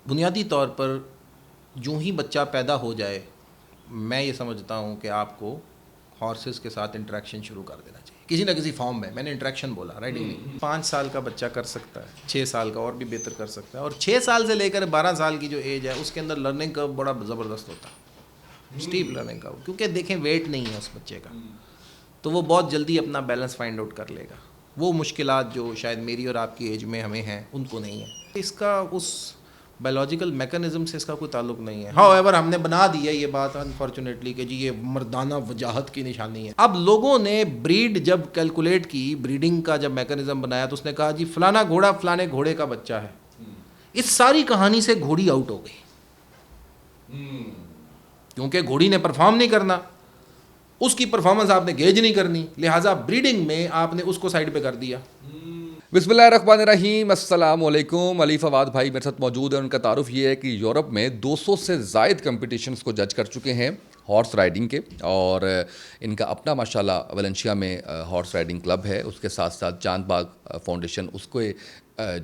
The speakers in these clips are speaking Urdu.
بنیادی طور پر جو ہی بچہ پیدا ہو جائے میں یہ سمجھتا ہوں کہ آپ کو ہارسز کے ساتھ انٹریکشن شروع کر دینا چاہیے کسی نہ کسی فارم میں نے انٹریکشن بولا رائڈنگ نہیں 5 سال کا بچہ کر سکتا ہے 6 سال کا اور بھی بہتر کر سکتا ہے اور 6 سال سے لے کر 12 سال کی جو ایج ہے اس کے اندر لرننگ کرو بڑا زبردست ہوتا ہے اسٹیپ لرننگ کرو کیونکہ دیکھیں ویٹ نہیں ہے اس بچے کا تو وہ بہت جلدی اپنا بیلنس فائنڈ آؤٹ کر لے گا وہ مشکلات جو شاید میری اور آپ کی ایج میں ہمیں ہیں ان کو نہیں ہے اس کا اس بایولوجیکل میکانزم سے اس کا کوئی تعلق نہیں ہے ہاؤ ایور ہم نے بنا دی ہے یہ بات انفارچونیٹلی کہ جی یہ مردانہ وجاہت کی نشانی ہے اب لوگوں نے بریڈ جب کیلکولیٹ کی بریڈنگ کا جب میکانزم بنایا تو اس نے کہا جی فلانا گھوڑا فلانے گھوڑے کا بچہ ہے اس ساری کہانی سے گھوڑی آؤٹ ہو گئی کیونکہ گھوڑی نے پرفارم نہیں کرنا اس کی پرفارمنس آپ نے گیج نہیں کرنی لہٰذا بریڈنگ میں آپ نے اس کو سائڈ پہ کر دیا. بسم اللہ الرحمن الرحیم. السلام علیکم. علی فواد بھائی میرے ساتھ موجود ہیں. ان کا تعارف یہ ہے کہ یورپ میں 200 سے زائد کمپٹیشنز کو جج کر چکے ہیں ہارس رائڈنگ کے, اور ان کا اپنا ماشاءاللہ ویلنشیا میں ہارس رائڈنگ کلب ہے. اس کے ساتھ ساتھ چاند باغ فاؤنڈیشن اس کو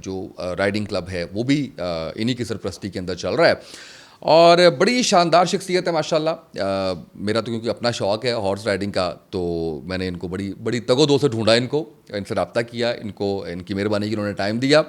جو رائڈنگ کلب ہے وہ بھی انہی کی سرپرستی کے اندر چل رہا ہے, اور بڑی شاندار شخصیت ہے ماشاءاللہ. میرا تو کیونکہ اپنا شوق ہے ہارس رائڈنگ کا, تو میں نے ان کو بڑی تگ و دو سے ڈھونڈا, ان سے رابطہ کیا, ان کی مہربانی کی انہوں نے ٹائم دیا,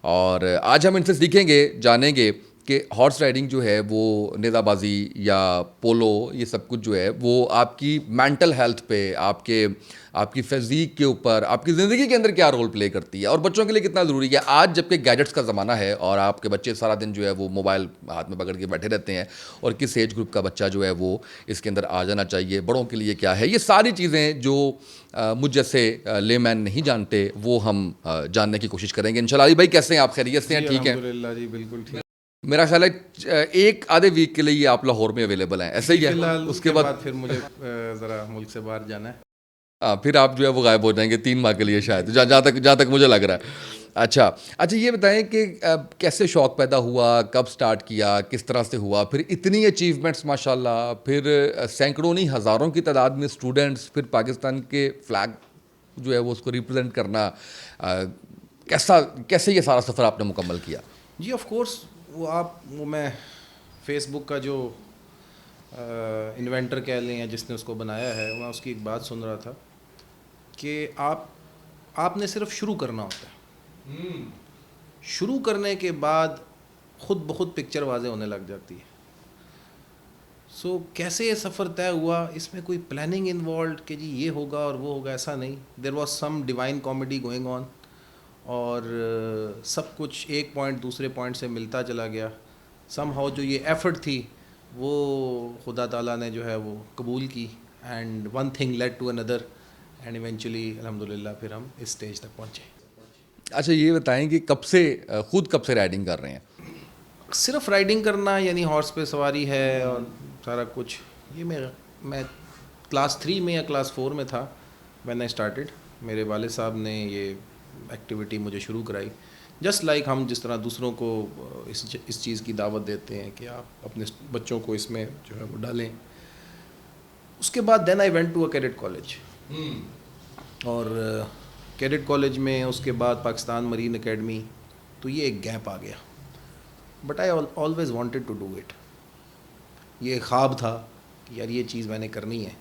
اور آج ہم ان سے سیکھیں گے, جانیں گے کہ ہارس رائڈنگ جو ہے وہ نیزہ بازی یا پولو یہ سب کچھ جو ہے وہ آپ کی مینٹل ہیلتھ پہ, آپ کی فزیک کے اوپر, آپ کی زندگی کے اندر کیا رول پلے کرتی ہے, اور بچوں کے لیے کتنا ضروری ہے آج جب کہ گیجٹس کا زمانہ ہے اور آپ کے بچے سارا دن جو ہے وہ موبائل ہاتھ میں پکڑ کے بیٹھے رہتے ہیں, اور کس ایج گروپ کا بچہ جو ہے وہ اس کے اندر آ جانا چاہیے, بڑوں کے لیے کیا ہے, یہ ساری چیزیں جو مجھ جیسے لے مین نہیں جانتے وہ ہم جاننے کی کوشش کریں گے انشاءاللہ. علی بھائی کیسے ہیں آپ, خیریت سے ہیں؟ ٹھیک ہیں الحمدللہ جی بالکل ٹھیک. میرا خیال ہے ایک آدھے ویک کے لیے آپ لاہور میں اویلیبل ہیں, ایسے ہی ہے؟ اس کے بعد پھر مجھے ذرا ملک سے باہر جانا ہے. پھر آپ جو ہے وہ غائب ہو جائیں گے 3 ماہ کے لیے شاید, جہاں تک مجھے لگ رہا ہے. اچھا یہ بتائیں کہ کیسے شوق پیدا ہوا, کب سٹارٹ کیا, کس طرح سے ہوا, پھر اتنی اچیومنٹس ماشاءاللہ, پھر سینکڑوں نہیں ہزاروں کی تعداد میں اسٹوڈنٹس, پھر پاکستان کے فلیگ جو ہے وہ اس کو ریپرزینٹ کرنا, کیسے یہ سارا سفر آپ نے مکمل کیا؟ جی آف کورس وہ میں فیس بک کا جو انوینٹر کہہ لیں یا جس نے اس کو بنایا ہے, میں اس کی ایک بات سن رہا تھا کہ آپ نے صرف شروع کرنا ہوتا ہے, شروع کرنے کے بعد خود بخود پکچر واضح ہونے لگ جاتی ہے. سو کیسے یہ سفر طے ہوا, اس میں کوئی پلاننگ انوالوڈ کہ جی یہ ہوگا اور وہ ہوگا, ایسا نہیں. There was some divine comedy going on, اور سب کچھ ایک پوائنٹ دوسرے پوائنٹ سے ملتا چلا گیا. سم ہاؤ جو یہ ایفرٹ تھی وہ خدا تعالیٰ نے جو ہے وہ قبول کی, and one thing lead to اندر, اینڈ ایونچولی الحمدللہ پھر ہم اس اسٹیج تک پہنچے. اچھا یہ بتائیں کہ کب سے رائڈنگ کر رہے ہیں؟ صرف رائڈنگ کرنا یعنی ہارس پہ سواری ہے اور سارا کچھ, یہ میں کلاس 3 میں یا کلاس 4 میں تھا وین آئی اسٹارٹیڈ. میرے والد صاحب نے یہ ایکٹیویٹی مجھے شروع کرائی, جسٹ لائک ہم جس طرح دوسروں کو اس چیز کی دعوت دیتے ہیں کہ آپ اپنے بچوں کو اس میں جو ہے وہ ڈالیں. اس کے بعد then I went to a cadet college, اور کیڈٹ کالج میں اس کے بعد پاکستان مرین اکیڈمی, تو یہ ایک گیپ آ گیا. But I always wanted to do it. یہ ایک خواب تھا کہ یار یہ چیز میں نے کرنی ہے.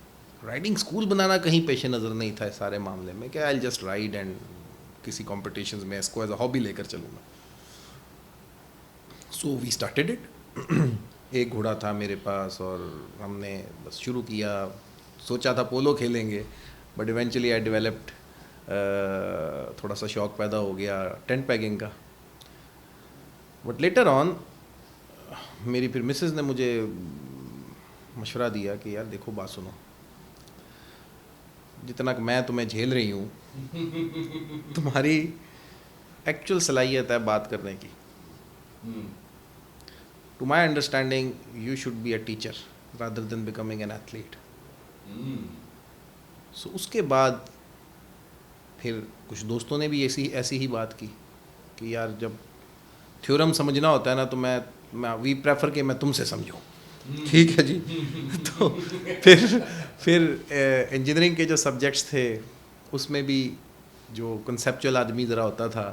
رائڈنگ اسکول بنانا کہیں پیش نظر نہیں تھا اس سارے معاملے میں کہ آئی جسٹ رائڈ اینڈ کسی کمپٹیشنز میں اس کو ایز اے ہابی لے کر چلوں گا. سو وی اسٹارٹیڈ اٹ. ایک گھوڑا تھا میرے پاس اور ہم نے بس شروع کیا. سوچا تھا پولو کھیلیں گے, بٹ ایونچولی آئی ڈیولپڈ, تھوڑا سا شوق پیدا ہو گیا ٹینٹ پیگنگ کا. بٹ لیٹر آن میری پھر مسز نے مجھے مشورہ دیا کہ یار دیکھو بات سنو, جتنا کہ میں تمہیں جھیل رہی ہوں تمہاری ایکچوئل صلاحیت ہے بات کرنے کی. To my understanding you should be a teacher rather than becoming an athlete. So اس کے بعد پھر کچھ دوستوں نے بھی ایسی ہی بات کی کہ یار جب تھیورم سمجھنا ہوتا ہے نا تو میں وی پریفر کہ میں تم سے سمجھوں. ٹھیک ہے جی. تو پھر انجینئرنگ کے جو سبجیکٹس تھے اس میں بھی جو کنسیپچول آدمی ذرا ہوتا تھا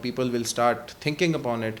people will start thinking upon it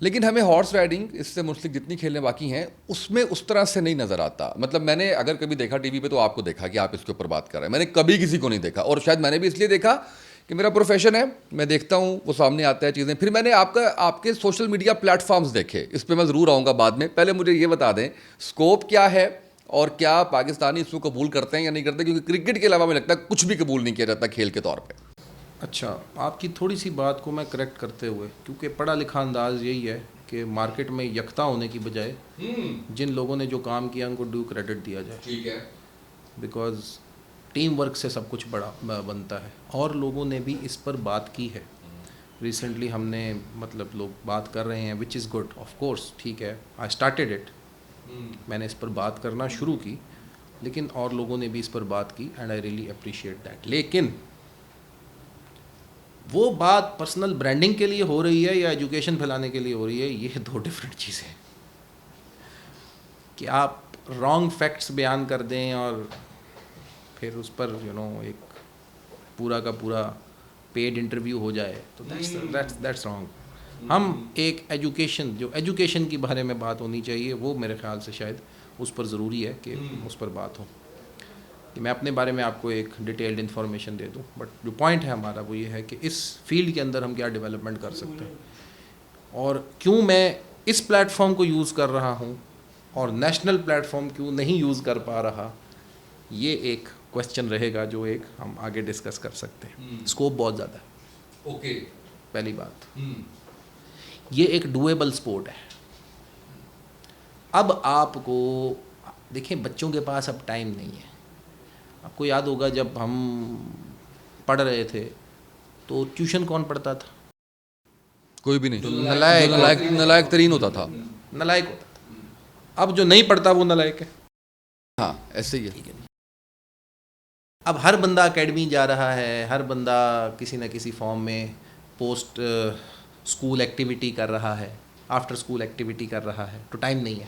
لیکن ہمیں ہارس رائڈنگ اس سے منسلک جتنی کھیلیں باقی ہیں اس میں اس طرح سے نہیں نظر آتا. مطلب میں نے اگر کبھی دیکھا ٹی وی پہ تو آپ کو دیکھا کہ آپ اس کے اوپر بات کر رہے ہیں, میں نے کبھی کسی کو نہیں دیکھا, اور شاید میں نے بھی اس لیے دیکھا کہ میرا پروفیشن ہے, میں دیکھتا ہوں, وہ سامنے آتا ہے چیزیں. پھر میں نے آپ کے سوشل میڈیا پلیٹ فارمز دیکھے, اس پہ میں ضرور آؤں گا بعد میں. پہلے مجھے یہ بتا دیں اسکوپ کیا ہے اور کیا پاکستانی اس کو قبول کرتے ہیں یا نہیں کرتے, کیونکہ کرکٹ کے علاوہ مجھے لگتا ہے کچھ بھی قبول نہیں کیا جاتا کھیل کے طور پہ. اچھا, آپ کی تھوڑی سی بات کو میں کریکٹ کرتے ہوئے, کیونکہ پڑھا لکھا انداز یہی ہے کہ مارکیٹ میں یکتا ہونے کی بجائے جن لوگوں نے جو کام کیا ان کو ڈیو کریڈٹ دیا جائے. ٹھیک ہے, بیکاز ٹیم ورک سے سب کچھ بڑا بنتا ہے, اور لوگوں نے بھی اس پر بات کی ہے. ریسنٹلی ہم نے مطلب لوگ بات کر رہے ہیں وچ از گڈ آف کورس, ٹھیک ہے, آئی اسٹارٹیڈ اٹ, میں نے اس پر بات کرنا شروع کی, لیکن اور لوگوں نے بھی اس پر بات کی and I really appreciate that. لیکن وہ بات پرسنل برانڈنگ کے لیے ہو رہی ہے یا ایجوکیشن پھیلانے کے لیے ہو رہی ہے, یہ دو ڈفرینٹ چیزیں ہیں. کہ آپ رانگ فیکٹس بیان کر دیں اور پھر اس پر ایک پورا کا پورا پیڈ انٹرویو ہو جائے تو دیٹس رانگ. ہم ایک ایجوکیشن, جو ایجوکیشن کے بارے میں بات ہونی چاہیے, وہ میرے خیال سے شاید اس پر ضروری ہے کہ اس پر بات ہو. کہ میں اپنے بارے میں آپ کو ایک ڈیٹیلڈ انفارمیشن دے دوں, بٹ جو پوائنٹ ہے ہمارا وہ یہ ہے کہ اس فیلڈ کے اندر ہم کیا ڈیولپمنٹ کر سکتے ہیں, اور کیوں میں اس پلیٹ فارم کو یوز کر رہا ہوں اور نیشنل پلیٹ فارم کیوں نہیں یوز کر پا رہا, یہ ایک کویسچن رہے گا جو ایک ہم آگے ڈسکس کر سکتے ہیں. اسکوپ بہت زیادہ ہے. اوکے, پہلی بات, یہ ایک ڈویبل سپورٹ ہے. اب آپ کو دیکھیں, بچوں کے پاس اب ٹائم نہیں ہے. آپ کو یاد ہوگا جب ہم پڑھ رہے تھے تو ٹیوشن کون پڑھتا تھا؟ کوئی بھی نہیں, نلائق ترین ہوتا تھا, نلائق ہوتا تھا. اب جو نہیں پڑھتا وہ نلائق ہے. ہاں ایسے ہی ہے. اب ہر بندہ اکیڈمی جا رہا ہے, ہر بندہ کسی نہ کسی فارم میں پوسٹ اسکول ایکٹیویٹی کر رہا ہے, آفٹر اسکول ایکٹیویٹی کر رہا ہے, تو ٹائم نہیں ہے.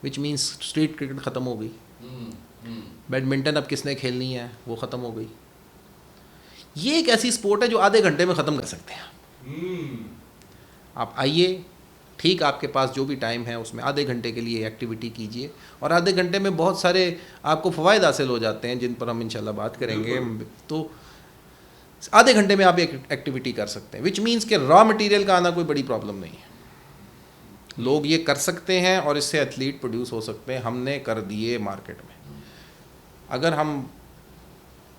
وچ مینس اسٹریٹ کرکٹ ختم ہو گئی, بیڈمنٹن اب کس نے کھیلنی ہے وہ ختم ہو گئی. یہ ایک ایسی اسپورٹ ہے جو آدھے گھنٹے میں ختم کر سکتے ہیں. آپ آئیے, ٹھیک, آپ کے پاس جو بھی ٹائم ہے اس میں آدھے گھنٹے کے لیے ایکٹیویٹی کیجیے, اور آدھے گھنٹے میں بہت سارے آپ کو فوائد حاصل ہو جاتے ہیں جن پر ہم انشاءاللہ بات کریں گے. تو آدھے گھنٹے میں آپ ایک ایکٹیویٹی کر سکتے ہیں, وچ مینس کہ را مٹیریل کا آنا کوئی بڑی پرابلم نہیں ہے. لوگ یہ کر سکتے ہیں اور اس سے ایتھلیٹ پروڈیوس ہو سکتے ہیں. ہم نے کر دیے مارکیٹ میں. اگر ہم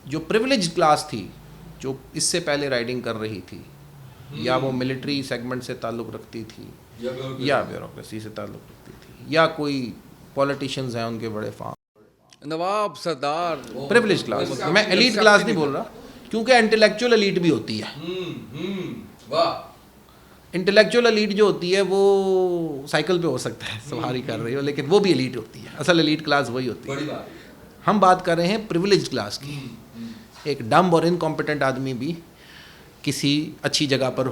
جو پریولیج کلاس تھی جو اس سے پہلے رائڈنگ کر رہی تھی, یا وہ ملٹری سیگمنٹ سے تعلق رکھتی تھی, یا بیوروکریسی سے تعلق رکھتی تھی, یا کوئی پولیٹیشینز ہیں ان کے بڑے فارم, نواب سردار, پریولیج کلاس, میں ایلیٹ کلاس نہیں بول رہا, کیونکہ انٹلیکچوئل ایلیٹ بھی ہوتی ہے. انٹلیکچوئل ایلیٹ جو ہوتی ہے وہ سائیکل پہ ہو سکتا ہے سواری کر رہی ہو, لیکن وہ بھی ایلیٹ ہوتی ہے. اصل ایلیٹ کلاس وہی ہوتی ہے. ہم بات کر رہے ہیں پریولیج کلاس کی. ایک ڈمب اور انکمپیٹنٹ آدمی بھی کسی اچھی جگہ پر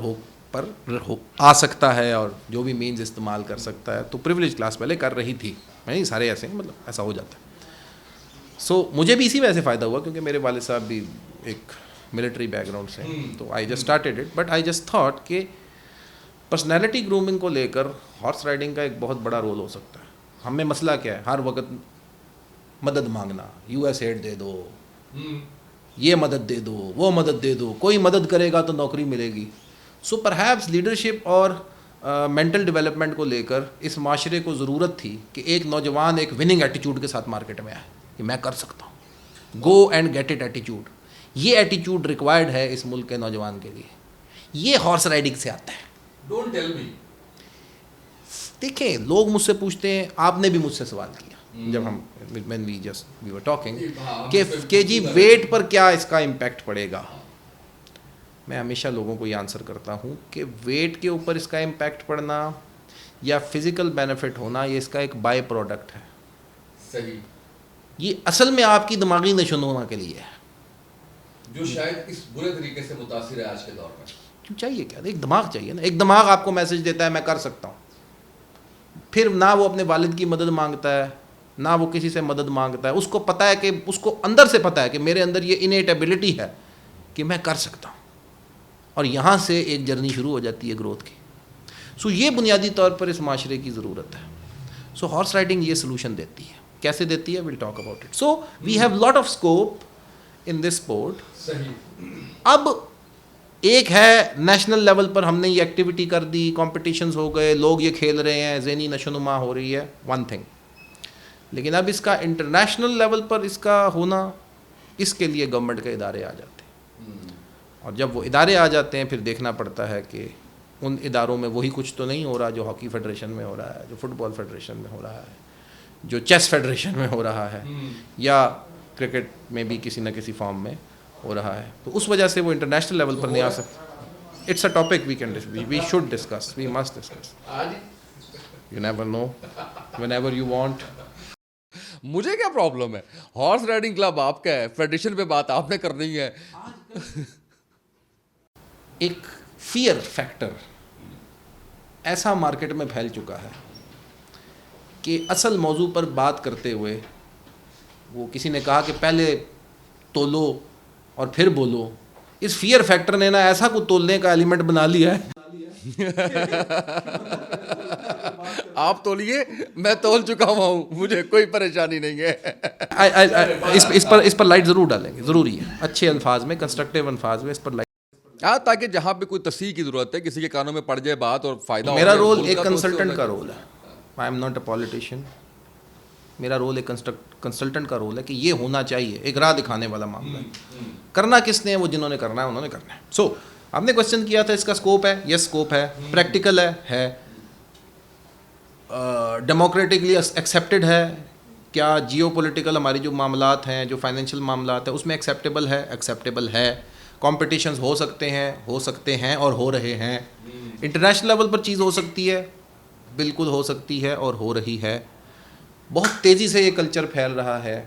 آ سکتا ہے اور جو بھی مینز استعمال کر سکتا ہے. تو پریولیج کلاس پہلے کر رہی تھی, نہیں سارے ایسے ہیں, مطلب ایسا ہو جاتا ہے. سو مجھے بھی اسی وجہ سے فائدہ ہوا کیونکہ میرے والد صاحب بھی ایک ملٹری بیک گراؤنڈ سے ہیں, تو I just started it. But I just thought کہ پرسنالٹی گرومنگ کو لے کر ہارس رائڈنگ کا ایک بہت بڑا رول ہو سکتا ہے. ہمیں مسئلہ کیا ہے, ہر وقت مدد مانگنا, یو ایس ایڈ دے دو, یہ مدد دے دو, وہ مدد دے دو, کوئی مدد کرے گا تو نوکری ملے گی. سو پرہیپس لیڈرشپ اور مینٹل ڈیولپمنٹ کو لے کر اس معاشرے کو ضرورت تھی کہ ایک نوجوان ایک وننگ ایٹیچیوڈ کے ساتھ مارکیٹ میں آئے کہ میں کر سکتا ہوں, گو اینڈ گیٹ اٹ ایٹیچیوڈ. یہ ایٹیچیوڈ ریکوائرڈ ہے اس ملک کے نوجوان کے لیے. یہ ہارس رائڈنگ سے آتا ہے. Don't tell me. دیکھیں, لوگ مجھ سے پوچھتے ہیں, آپ نے بھی مجھ سے سوال کیا جب ہم when we were talking کہ جی ویٹ پر کیا اس کا امپیکٹ پڑے گا. میں ہمیشہ لوگوں کو یہ آنسر کرتا ہوں کہ ویٹ کے اوپر اس کا امپیکٹ پڑنا یا فزیکل بینیفٹ ہونا, یہ اس کا ایک بائی پروڈکٹ ہے. صحیح. یہ اصل میں آپ کی دماغی نشوونما کے لیے ہے, جو شاید اس برے طریقے سے متاثر ہے آج کے دور میں. کیوں چاہیے کیا, ایک دماغ چاہیے نا. ایک دماغ آپ کو میسج دیتا ہے میں کر سکتا ہوں, پھر نہ وہ اپنے والد کی مدد مانگتا ہے, نہ وہ کسی سے مدد مانگتا ہے. اس کو پتہ ہے کہ اس کو اندر سے پتہ ہے کہ میرے اندر یہ انیٹ ایبلٹی ہے کہ میں کر سکتا ہوں, اور یہاں سے ایک جرنی شروع ہو جاتی ہے گروتھ کی. سو یہ بنیادی طور پر اس معاشرے کی ضرورت ہے. سو ہارس رائڈنگ یہ سلوشن دیتی ہے. کیسے دیتی ہے؟ Well talk about it. So we have lot of scope in this sport. اب ایک ہے نیشنل لیول پر ہم نے یہ ایکٹیویٹی کر دی, کمپٹیشنز ہو گئے, لوگ یہ کھیل رہے ہیں, ذہنی نشو و نما ہو رہی ہے, ون تھنگ. لیکن اب اس کا انٹرنیشنل لیول پر اس کا ہونا, اس کے لیے گورنمنٹ کے ادارے آ جاتے ہیں. اور جب وہ ادارے آ جاتے ہیں پھر دیکھنا پڑتا ہے کہ ان اداروں میں وہی کچھ تو نہیں ہو رہا جو ہاکی فیڈریشن میں ہو رہا ہے, جو فٹ بال فیڈریشن میں ہو رہا ہے, جو چیس فیڈریشن میں ہو رہا ہے, یا کرکٹ میں بھی کسی نہ کسی فارم میں ہو رہا ہے. تو اس وجہ سے وہ انٹرنیشنل لیول پر نہیں آ سکتا. It's a topic we should discuss, we must discuss. You never know whenever you want. مجھے کیا پرابلم ہے؟ ہارس رائڈنگ کلب آپ کا ہے, فیڈریشن پہ بات آپ نے کرنی ہے. ایک فیئر فیکٹر ایسا مارکیٹ میں پھیل چکا ہے کہ اصل موضوع پر بات کرتے ہوئے وہ کسی نے کہا کہ پہلے تولو اور پھر بولو. اس فیئر فیکٹر نے نا ایسا کو تولنے کا ایلیمنٹ بنا لیا ہے. آپ تولیے, میں تول چکا ہوا ہوں, مجھے کوئی پریشانی نہیں ہے. اس پر لائٹ ضرور ڈالیں گے, ضروری ہے, اچھے الفاظ میں, کنسٹرکٹیو الفاظ میں اس پر لائٹ. ہاں, تاکہ جہاں پہ کوئی تصحیح کی ضرورت ہے, کسی کے کانوں میں پڑ جائے بات اور فائدہ. میرا رول ایک کنسلٹنٹ کا رول ہے. آئی ایم ناٹ اے پولیٹیشین. میرا رول ایک کنسلٹنٹ کا رول ہے کہ یہ ہونا چاہیے, ایک راہ دکھانے والا معاملہ ہے. کرنا کس نے؟ وہ جنہوں نے کرنا ہے انہوں نے کرنا ہے. سو آپ نے کوشچن کیا تھا اس کا اسکوپ ہے. یس اسکوپ ہے, پریکٹیکل ہے, ڈیموکریٹکلی ایکسیپٹیڈ ہے. کیا جیو پولیٹیکل ہماری جو معاملات ہیں, جو فائنینشیل معاملات ہیں, اس میں ایکسیپٹیبل ہے. کمپٹیشنز ہو سکتے ہیں اور ہو رہے ہیں. انٹرنیشنل لیول پر چیز ہو سکتی ہے, بالکل ہو سکتی ہے اور ہو رہی ہے. بہت تیزی سے یہ کلچر پھیل رہا ہے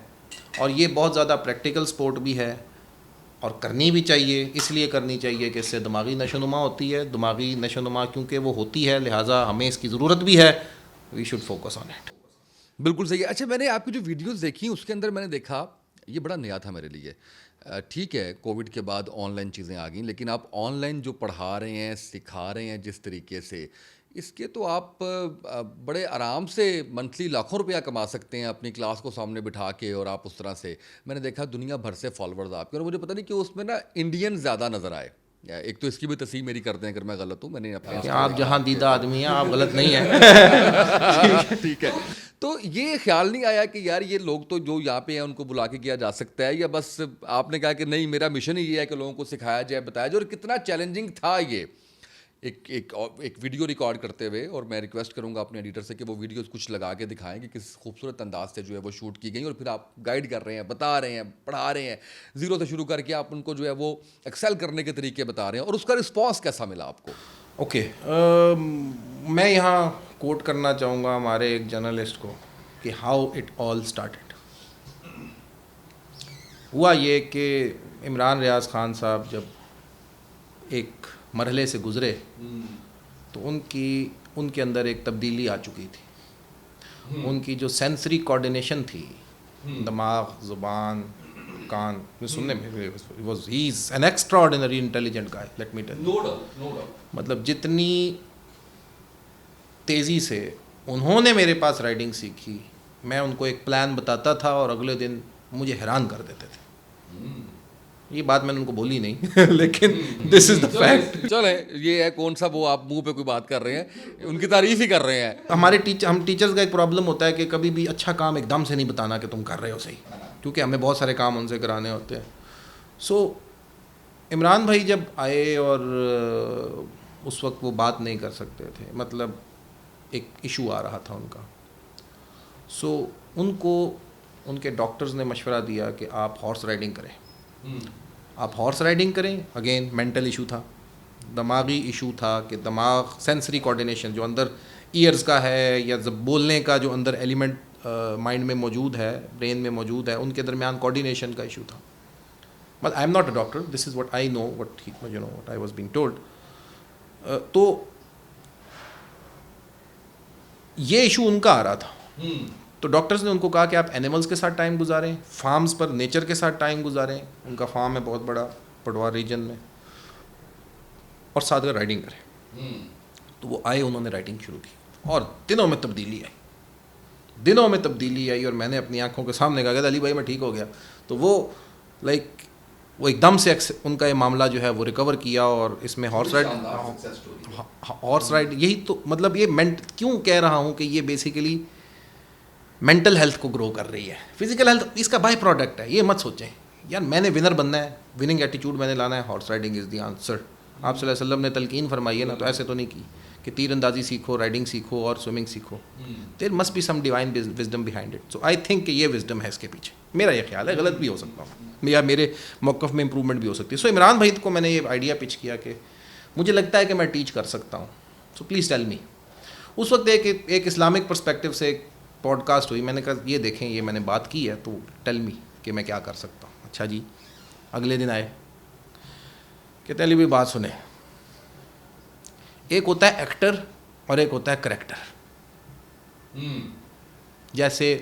اور یہ بہت زیادہ پریکٹیکل سپورٹ بھی ہے اور کرنی بھی چاہیے. اس لیے کرنی چاہیے کہ اس سے دماغی نشو و نما ہوتی ہے. دماغی نشو و نما کیونکہ وہ ہوتی ہے, لہٰذا ہمیں اس کی ضرورت بھی ہے. We should focus on it. بالکل صحیح ہے. اچھا, میں نے آپ کی جو ویڈیوز دیکھی اس کے اندر میں نے دیکھا, یہ بڑا نیا تھا میرے لیے. ٹھیک ہے, کووڈ کے بعد آن لائن چیزیں آ گئیں, لیکن آپ آن لائن جو پڑھا رہے ہیں, سکھا رہے ہیں جس طریقے سے, اس کے تو آپ بڑے آرام سے منتھلی لاکھوں روپیہ کما سکتے ہیں اپنی کلاس کو سامنے بٹھا کے. اور آپ اس طرح سے, میں نے دیکھا دنیا بھر سے فالوورز آپ کے, اور مجھے پتہ نہیں کہ اس میں نا انڈین زیادہ نظر آئے. ایک تو اس کی بھی تصحیح میری کر دیں اگر میں غلط ہوں. میں نے اپنے آپ جہاں دیدہ آدمی ہیں, آپ غلط نہیں ہیں. ٹھیک ہے. تو یہ خیال نہیں آیا کہ یار یہ لوگ تو جو یہاں پہ ہیں ان کو بلا کے کیا جا سکتا ہے, یا بس آپ نے کہا کہ نہیں میرا مشن ہی یہ ہے کہ لوگوں کو سکھایا جائے, بتایا جائے. اور کتنا چیلنجنگ تھا یہ ایک ویڈیو ریکارڈ کرتے ہوئے. اور میں ریکویسٹ کروں گا اپنے ایڈیٹر سے کہ وہ ویڈیوز کچھ لگا کے دکھائیں کہ کس خوبصورت انداز سے جو ہے وہ شوٹ کی گئی, اور پھر آپ گائیڈ کر رہے ہیں, بتا رہے ہیں, پڑھا رہے ہیں, زیرو سے شروع کر کے آپ ان کو جو ہے وہ ایکسل کرنے کے طریقے بتا رہے ہیں. اور اس کا رسپانس کیسا ملا آپ کو؟ اوکے, میں یہاں کوٹ کرنا چاہوں گا ہمارے ایک جرنلسٹ کو کہ ہاؤ اٹ آل اسٹارٹڈ. ہوا یہ کہ عمران ریاض خان صاحب جب ایک مرحلے سے گزرے تو ان کے اندر ایک تبدیلی آ چکی تھی. ان کی جو سینسری کوآرڈینیشن تھی, دماغ, زبان, کان سننے میں, he is an extraordinary intelligent guy, let me tell you. مطلب جتنی تیزی سے انہوں نے میرے پاس رائڈنگ سیکھی, میں ان کو ایک پلان بتاتا تھا اور اگلے دن مجھے حیران کر دیتے تھے. یہ بات میں نے ان کو بولی نہیں لیکن دس از دا فیکٹ. چلیں, یہ ہے کون سا وہ آپ منہ پہ کوئی بات کر رہے ہیں, ان کی تعریف ہی کر رہے ہیں. ہم ٹیچرز کا ایک پرابلم ہوتا ہے کہ کبھی بھی اچھا کام ایک دم سے نہیں بتانا کہ تم کر رہے ہو صحیح, کیونکہ ہمیں بہت سارے کام ان سے کرانے ہوتے ہیں. سو عمران بھائی جب آئے اور اس وقت وہ بات نہیں کر سکتے تھے, مطلب ایک ایشو آ رہا تھا ان کا. سو ان کو ان کے ڈاکٹرز نے مشورہ دیا کہ آپ ہارس رائڈنگ کریں. آپ ہارس رائڈنگ کریں. اگین مینٹل ایشو تھا, دماغی ایشو تھا کہ دماغ سینسری کوآرڈینیشن جو اندر ایئرز کا ہے یا بولنے کا جو اندر ایلیمنٹ مائنڈ میں موجود ہے, برین میں موجود ہے, ان کے درمیان کوآرڈینیشن کا ایشو تھا. But I am not a doctor, this is what I know, what I was being told. تو یہ ایشو ان کا آ رہا تھا. تو ڈاکٹرز نے ان کو کہا کہ آپ اینیملز کے ساتھ ٹائم گزاریں, فارمز پر نیچر کے ساتھ ٹائم گزاریں, ان کا فارم ہے بہت بڑا پڈوار ریجن میں, اور ساتھ رائڈنگ کریں. تو وہ آئے, انہوں نے رائٹنگ شروع کی اور دنوں میں تبدیلی آئی اور میں نے اپنی آنکھوں کے سامنے کہا کہ علی بھائی میں ٹھیک ہو گیا. تو وہ وہ ایک دم سے ان کا یہ معاملہ جو ہے وہ ریکور کیا. اور اس میں ہارس رائڈ یہی تو مطلب یہ کیوں کہہ رہا ہوں کہ یہ بیسیکلی مینٹل ہیلتھ کو گرو کر رہی ہے. فزیکل ہیلتھ اس کا بائی پروڈکٹ ہے. یہ مت سوچیں یار میں نے ونر بننا ہے, وننگ ایٹیٹیوڈ میں نے لانا ہے, horse riding is the answer. آپ صلی اللہ علیہ وسلم نے تلقین فرمائی ہے نا, تو ایسے تو نہیں کی کہ تیر اندازی سیکھو, رائڈنگ سیکھو اور سوئمنگ سیکھو. There must be some divine wisdom behind it. So I think کہ یہ وزڈم ہے اس کے پیچھے. میرا یہ خیال ہے, غلط بھی ہو سکتا ہوں یا میرے موقف میں امپرومنٹ بھی ہو سکتی ہے. سو عمران بھائی کو میں نے یہ آئیڈیا پچ کیا کہ مجھے لگتا ہے کہ میں ٹیچ کر سکتا ہوں, سو پلیز ٹیل می. اس وقت ایک اسلامک پرسپیکٹو سے ایک پوڈ کاسٹ ہوئی. میں نے کہا یہ دیکھیں یہ میں نے بات کی ہے تو ٹیل می کہ میں کیا کر سکتا ہوں. اچھا جی. اگلے دن آئے کہتے علی بھائی بات سنیں, ایک ہوتا ہے ایکٹر اور ایک ہوتا ہے کریکٹر. جیسے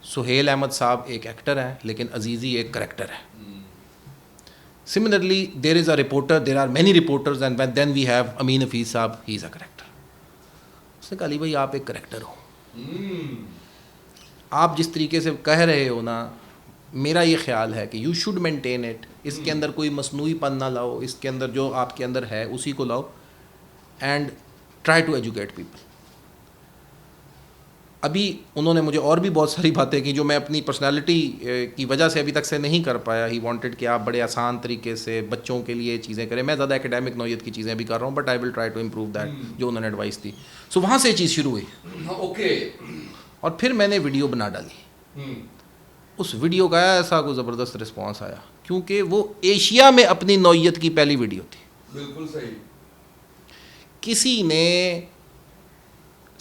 سہیل احمد صاحب ایک ایکٹر ہیں لیکن عزیزی ایک کریکٹر ہے. Similarly there is a reporter, there are many reporters and then we have Amin Hafeez sahab, he is a character. اس نے کہا علی بھائی آپ ایک کریکٹر ہو, آپ جس طریقے سے کہہ رہے ہو نا, میرا یہ خیال ہے کہ یو شوڈ مینٹین اٹ. اس کے اندر کوئی مصنوعی پن نہ لاؤ, اس کے اندر جو آپ کے اندر ہے اسی کو لاؤ and try to educate people. ابھی انہوں نے مجھے اور بھی بہت ساری باتیں کی جو میں اپنی پرسنالٹی کی وجہ سے ابھی تک سے نہیں کر پایا. ہی وانٹیڈ کہ آپ بڑے آسان طریقے سے بچوں کے لیے چیزیں کریں. میں زیادہ اکیڈیمک نوعیت کی چیزیں بھی کر رہا ہوں, but I will try to improve that جو انہوں نے ایڈوائس دی. سو وہاں سے یہ چیز شروع ہوئی. اوکے. اور پھر میں نے ویڈیو بنا ڈالی. اس ویڈیو کا ایسا کوئی زبردست رسپانس آیا کیونکہ وہ ایشیا میں اپنی نوعیت کی پہلی ویڈیو تھی. بالکل صحیح. کسی نے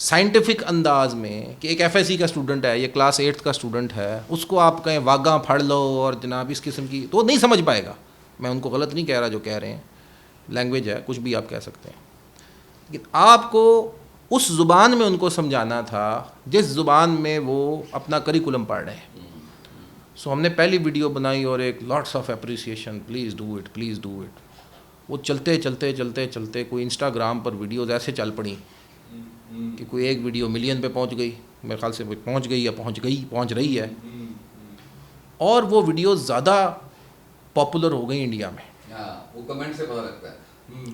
سائنٹیفک انداز میں کہ ایک ایف ایس سی کا اسٹوڈنٹ ہے, یہ کلاس 8 کا اسٹوڈنٹ ہے, اس کو آپ کہیں واگاں پھڑ لو اور جناب اس قسم کی, تو وہ نہیں سمجھ پائے گا. میں ان کو غلط نہیں کہہ رہا جو کہہ رہے ہیں, لینگویج ہے, کچھ بھی آپ کہہ سکتے ہیں, لیکن آپ کو اس زبان میں ان کو سمجھانا تھا جس زبان میں وہ اپنا کریکولم پڑھ رہے ہیں. سو ہم نے پہلی ویڈیو بنائی اور ایک lots of appreciation, please do it, please do it. وہ چلتے چلتے چلتے چلتے کوئی انسٹاگرام پر ویڈیوز ایسے چل پڑیں کہ کوئی ایک ویڈیو ملین پہ پہنچ گئی, میرے خیال سے پہنچ گئی یا پہنچ رہی ہے, اور وہ ویڈیوز زیادہ پاپولر ہو گئی انڈیا میں. وہ کمنٹ سے پتہ لگتا ہے.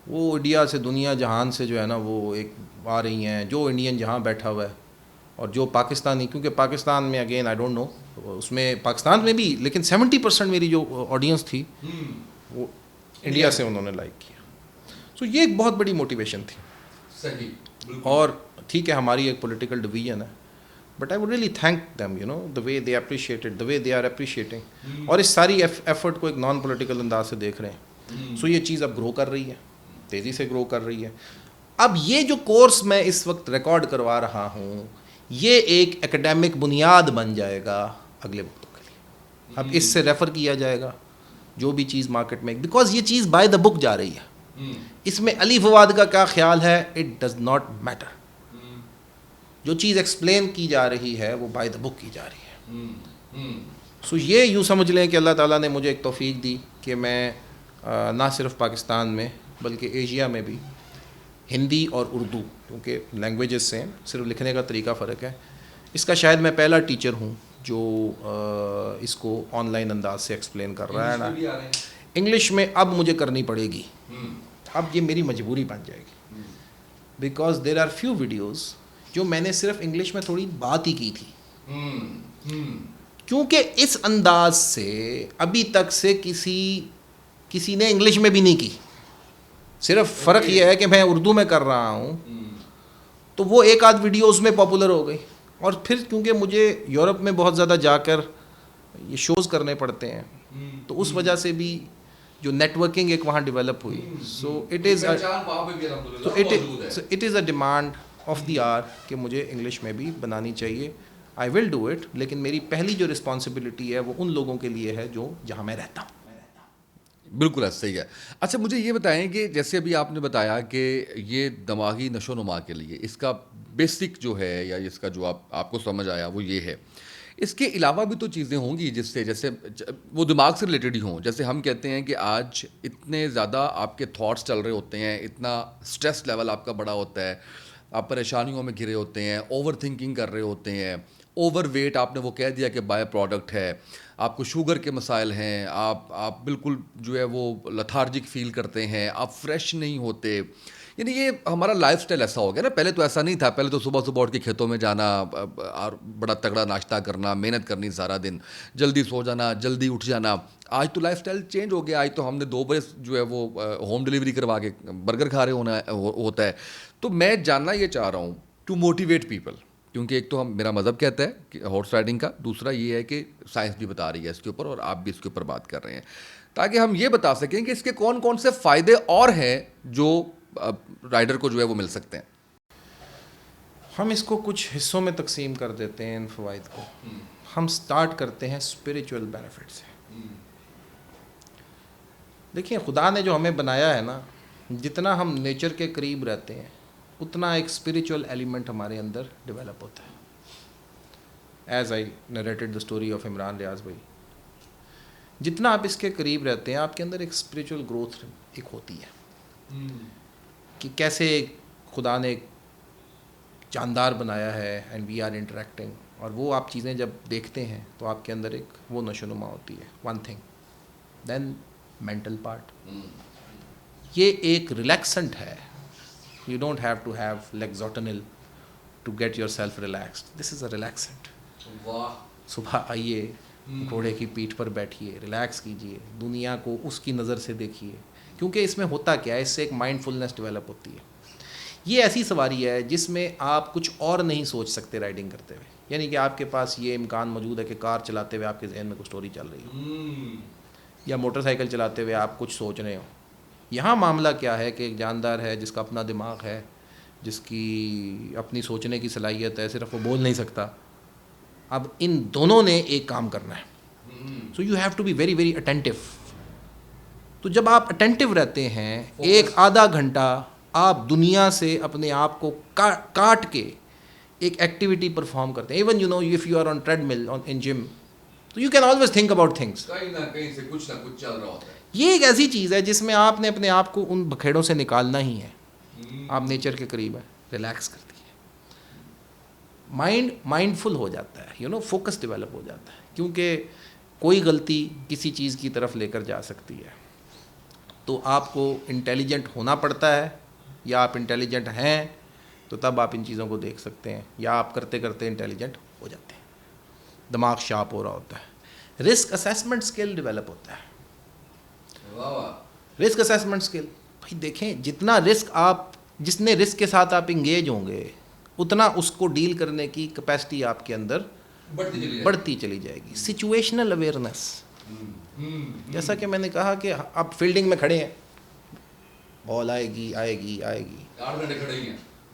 وہ انڈیا سے دنیا جہان سے جو ہے نا وہ ایک آ رہی ہیں, جو انڈین جہاں بیٹھا ہوا ہے اور جو پاکستانی, کیونکہ پاکستان میں اگین آئی ڈونٹ نو, اس میں پاکستان میں بھی لیکن 70% میری جو آڈینس تھی وہ انڈیا سے انہوں نے لائک کیا. سو یہ ایک بہت بڑی موٹیویشن تھی. صحیح. اور ٹھیک ہے ہماری ایک پولیٹیکل ڈویژن ہے, but I would really thank them you know the way they appreciated, the way they are appreciating, اور اس ساری ایفرٹ کو ایک نان پولیٹیکل انداز سے دیکھ رہے ہیں. سو یہ چیز اب گرو کر رہی ہے, تیزی سے گرو کر رہی ہے. اب یہ جو کورس میں اس وقت ریکارڈ کروا رہا ہوں یہ ایک ایکڈیمک بنیاد بن جائے گا اگلے وقتوں کے لیے. اب اس سے ریفر کیا جائے گا جو بھی چیز مارکیٹ میں, بیکاز یہ چیز بائی دا بک جا رہی ہے. اس میں علی فواد کا کیا خیال ہے, اٹ ڈز ناٹ میٹر. جو چیز ایکسپلین کی جا رہی ہے وہ بائی دا بک کی جا رہی ہے. سو یہ یوں سمجھ لیں کہ اللہ تعالیٰ نے مجھے ایک توفیق دی کہ میں نہ صرف پاکستان میں بلکہ ایشیا میں بھی ہندی اور اردو, کیونکہ لینگویجز سے صرف لکھنے کا طریقہ فرق ہے, اس کا شاید میں پہلا ٹیچر ہوں جو اس کو آن لائن انداز سے ایکسپلین کر رہا ہے نا. انگلش میں اب مجھے کرنی پڑے گی, اب یہ میری مجبوری بن جائے گی, because there are few videos جو میں نے صرف انگلش میں تھوڑی بات ہی کی تھی, کیونکہ اس انداز سے ابھی تک سے کسی نے انگلش میں بھی نہیں کی. صرف فرق یہ ہے کہ میں اردو میں کر رہا ہوں, تو وہ ایک آدھ ویڈیو اس میں پاپولر ہو گئی. اور پھر کیونکہ مجھے یورپ میں بہت زیادہ جا کر یہ شوز کرنے پڑتے ہیں, تو اس وجہ سے بھی جو نیٹ ورکنگ ایک وہاں ڈیولپ ہوئی. So it is a demand of the hour کہ مجھے انگلش میں بھی بنانی چاہیے. آئی ول ڈو اٹ, لیکن میری پہلی جو رسپانسبلٹی ہے وہ ان لوگوں کے لیے ہے جو جہاں میں رہتا ہوں. بالکل صحیح ہے. اچھا مجھے یہ بتائیں کہ جیسے ابھی آپ نے بتایا کہ یہ دماغی نشو و نما کے لیے اس کا بیسک جو ہے یا اس کا جو آپ کو سمجھ آیا وہ یہ ہے. اس کے علاوہ بھی تو چیزیں ہوں گی جس سے جیسے وہ دماغ سے ریلیٹڈ ہی ہوں. جیسے ہم کہتے ہیں کہ آج اتنے زیادہ آپ کے تھاٹس چل رہے ہوتے ہیں, اتنا اسٹریس لیول آپ کا بڑا ہوتا ہے, آپ پریشانیوں میں گھرے ہوتے ہیں, اوور تھنکنگ کر رہے ہوتے ہیں, اوور ویٹ آپ نے وہ کہہ دیا کہ بائی پروڈکٹ ہے, آپ کو شوگر کے مسائل ہیں, آپ بالکل جو ہے وہ لتھارجک فیل کرتے ہیں, آپ فریش نہیں ہوتے. یعنی یہ ہمارا لائف اسٹائل ایسا ہو گیا نا. پہلے تو ایسا نہیں تھا, پہلے تو صبح صبح اٹھ کے کھیتوں میں جانا اور بڑا تگڑا ناشتہ کرنا, محنت کرنی سارا دن, جلدی سو جانا, جلدی اٹھ جانا. آج تو لائف اسٹائل چینج ہو گیا. آج تو ہم نے 2 بجے جو ہے وہ ہوم ڈلیوری کروا کے برگر کھا رہے ہوتا ہے. تو میں جاننا یہ چاہ رہا ہوں ٹو موٹیویٹ پیپل, کیونکہ ایک تو میرا مذہب کہتا ہے کہ ہارس رائڈنگ کا, دوسرا یہ ہے کہ سائنس بھی بتا رہی ہے اس کے اوپر, اور آپ بھی اس کے اوپر بات کر رہے ہیں, تاکہ ہم یہ بتا سکیں کہ اس کے کون کون سے فائدے اور ہیں جو رائڈر کو جو ہے وہ مل سکتے ہیں. ہم اس کو کچھ حصوں میں تقسیم کر دیتے ہیں ان فوائد کو. ہم سٹارٹ کرتے ہیں اسپریچول بینیفٹ سے. دیکھیں, خدا نے جو ہمیں بنایا ہے نا, جتنا ہم نیچر کے قریب رہتے ہیں اتنا ایک اسپریچول ایلیمنٹ ہمارے اندر ڈیولپ ہوتا ہے. As I narrated the story of Imran Riaz بھائی, جتنا آپ اس کے قریب رہتے ہیں آپ کے اندر ایک اسپریچول گروتھ ایک ہوتی ہے کہ کیسے خدا نے ایک جاندار بنایا ہے اینڈ وی آر انٹریکٹنگ, اور وہ آپ چیزیں جب دیکھتے ہیں تو آپ کے اندر ایک وہ نشو نما ہوتی ہے. One thing. Then mental part, یہ ایک ریلیکسنٹ ہے. You don't have to have Lexotanil to get yourself relaxed. This is a relaxant. صبح آئیے, گھوڑے کی پیٹھ پر بیٹھیے, ریلیکس کیجیے, دنیا کو اس کی نظر سے دیکھیے, کیونکہ اس میں ہوتا کیا ہے, اس سے ایک مائنڈ فلنس ڈیولپ ہوتی ہے. یہ ایسی سواری ہے جس میں آپ کچھ اور نہیں سوچ سکتے رائڈنگ کرتے ہوئے. یعنی کہ آپ کے پاس یہ امکان موجود ہے کہ کار چلاتے ہوئے آپ کے ذہن میں کوئی اسٹوری چل رہی ہو, یا موٹر سائیکل چلاتے ہوئے آپ کچھ سوچ رہے ہو. یہاں معاملہ کیا ہے کہ ایک جاندار ہے جس کا اپنا دماغ ہے, جس کی اپنی سوچنے کی صلاحیت ہے, صرف وہ بول نہیں سکتا. اب ان دونوں نے ایک کام کرنا ہے. So you have to be very very attentive. تو جب آپ اٹینٹیو رہتے ہیں, ایک آدھا گھنٹہ آپ دنیا سے اپنے آپ کو کاٹ کے ایک ایکٹیویٹی پرفارم کرتے ہیں. Even you know if you are on treadmill in gym, تو you can always think about things. کہیں نہ کہیں سے کچھ نہ کچھ چل رہا ہوتا ہے. یہ ایک ایسی چیز ہے جس میں آپ نے اپنے آپ کو ان بکھیڑوں سے نکالنا ہی ہے. آپ نیچر کے قریب ہیں, ریلیکس کرتی ہے, مائنڈ فل ہو جاتا ہے, یو نو فوکس ڈیولپ ہو جاتا ہے, کیونکہ کوئی غلطی کسی چیز کی طرف لے کر جا سکتی ہے. تو آپ کو انٹیلیجنٹ ہونا پڑتا ہے, یا آپ انٹیلیجنٹ ہیں تو تب آپ ان چیزوں کو دیکھ سکتے ہیں, یا آپ کرتے کرتے انٹیلیجنٹ ہو جاتے ہیں, دماغ شارپ ہو رہا ہوتا ہے. رسک اسیسمنٹ اسکل ڈیولپ ہوتا ہے. رسک اسیسمنٹ اسکل, بھائی دیکھیں, جتنا رسک جس نے رسک کے ساتھ آپ انگیج ہوں گے اتنا اس کو ڈیل کرنے کی کیپیسٹی آپ کے اندر بڑھتی چلی جائے گی. سچویشنل اویئرنیس, جیسا کہ میں نے کہا کہ آپ فیلڈنگ میں کھڑے ہیں, بال آئے گی,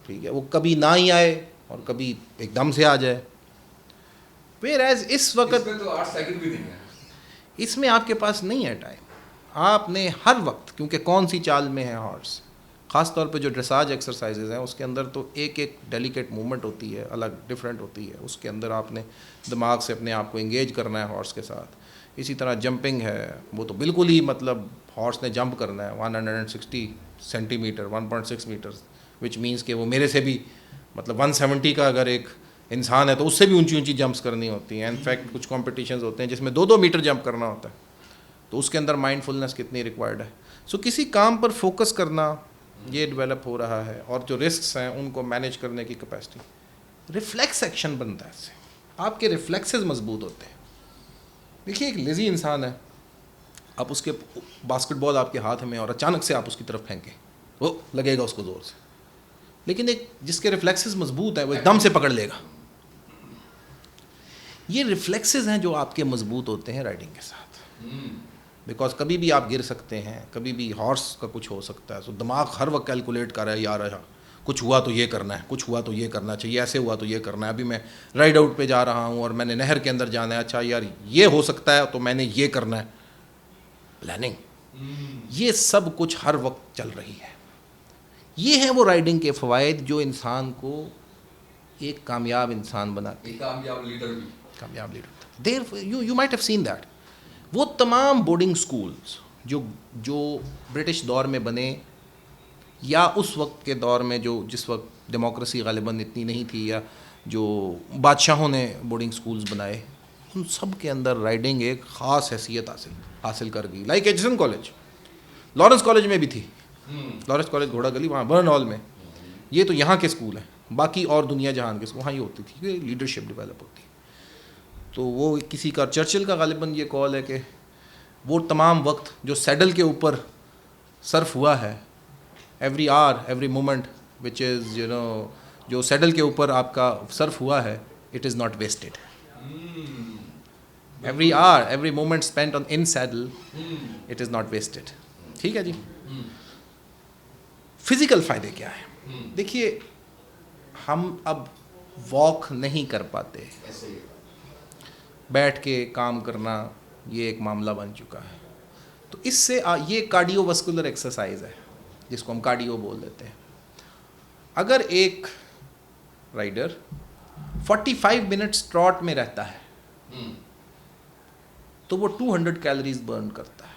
ٹھیک ہے, وہ کبھی نہ ہی آئے اور کبھی ایک دم سے آ جائے. ویئر ایز اس وقت اس میں آپ کے پاس نہیں ہے ٹائم. آپ نے ہر وقت, کیونکہ کون سی چال میں ہے ہارس, خاص طور پہ جو ڈریساج ایکسرسائزز ہیں اس کے اندر تو ایک ڈیلیکیٹ موومنٹ ہوتی ہے, الگ ڈفرینٹ ہوتی ہے. اس کے اندر آپ نے دماغ سے اپنے آپ کو انگیج کرنا ہے ہارس کے ساتھ. اسی طرح جمپنگ ہے, وہ تو بالکل ہی مطلب ہارس نے جمپ کرنا ہے 160 centimetre 1.6 metre, which means کہ وہ میرے سے بھی مطلب 170 کا اگر ایک انسان ہے تو اس سے بھی اونچی جمپس کرنی ہوتی ہیں. انفیکٹ کچھ کمپٹیشنز ہوتے ہیں جس میں 2 میٹر جمپ کرنا ہوتا ہے, تو اس کے اندر مائنڈ فلنس کتنی ریکوائرڈ ہے. سو کسی کام پر فوکس کرنا یہ ڈیولپ ہو رہا ہے, اور جو رسکس ہیں ان کو مینیج کرنے کی کیپیسٹی. ریفلیکس ایکشن بنتا ہے اس سے, آپ کے ریفلیکسز مضبوط ہوتے ہیں. دیکھیے, ایک لیزی انسان ہے, آپ اس کے باسکٹ بال آپ کے ہاتھ میں اور اچانک سے آپ اس کی طرف پھینکیں, وہ لگے گا اس کو زور سے. لیکن ایک جس کے ریفلیکسز مضبوط ہیں وہ ایک دم سے پکڑ لے گا. یہ ریفلیکسز ہیں جو آپ کے مضبوط ہوتے ہیں رائڈنگ کے ساتھ, بیکاز کبھی بھی آپ گر سکتے ہیں, کبھی بھی ہارس کا کچھ ہو سکتا ہے. تو دماغ ہر وقت کیلکولیٹ کر رہا ہے, یار کچھ ہوا تو یہ کرنا ہے, کچھ ہوا تو یہ کرنا چاہیے, ایسے ہوا تو یہ کرنا ہے. ابھی میں رائڈ آؤٹ پہ جا رہا ہوں اور میں نے نہر کے اندر جانا ہے, اچھا یار یہ ہو سکتا ہے تو میں نے یہ کرنا ہے. پلاننگ, یہ سب کچھ ہر وقت چل رہی ہے. یہ ہیں وہ رائڈنگ کے فوائد جو انسان کو ایک کامیاب انسان بناتے ہیں, کامیاب لیڈر بھی. کامیاب leader there you might have seen that. وہ تمام بورڈنگ اسکولس جو برٹش دور میں بنے یا اس وقت کے دور میں جس وقت ڈیموکریسی غالباً اتنی نہیں تھی, یا جو بادشاہوں نے بورڈنگ اسکولس بنائے, ان سب کے اندر رائڈنگ ایک خاص حیثیت حاصل کر گئی. لائک ایجسن کالج, لارنس کالج میں بھی تھی, لارنس کالج گھوڑا گلی وہاں برن ہال میں. یہ تو یہاں کے اسکول ہیں, باقی اور دنیا جہان کے وہاں یہ ہوتی تھی کہ لیڈرشپ ڈیولپ ہوتی. تو وہ کسی کا چرچل کا غالباً یہ کال ہے کہ وہ تمام وقت جو سیڈل کے اوپر صرف ہوا ہے, every hour every moment which is جو سیڈل کے اوپر آپ کا صرف ہوا ہے, it is not wasted. Every hour every moment spent on in saddle, it is not wasted. ٹھیک ہے جی. فزیکل فائدے کیا ہیں؟ دیکھیے, ہم اب واک نہیں کر پاتے, بیٹھ کے کام کرنا یہ ایک معاملہ بن چکا ہے. تو اس سے یہ کارڈیو واسکولر ایکسرسائز ہے جس کو ہم کارڈیو بول دیتے ہیں. اگر ایک رائڈر 45 منٹس ٹراٹ میں رہتا ہے تو وہ 200 کیلوریز برن کرتا ہے.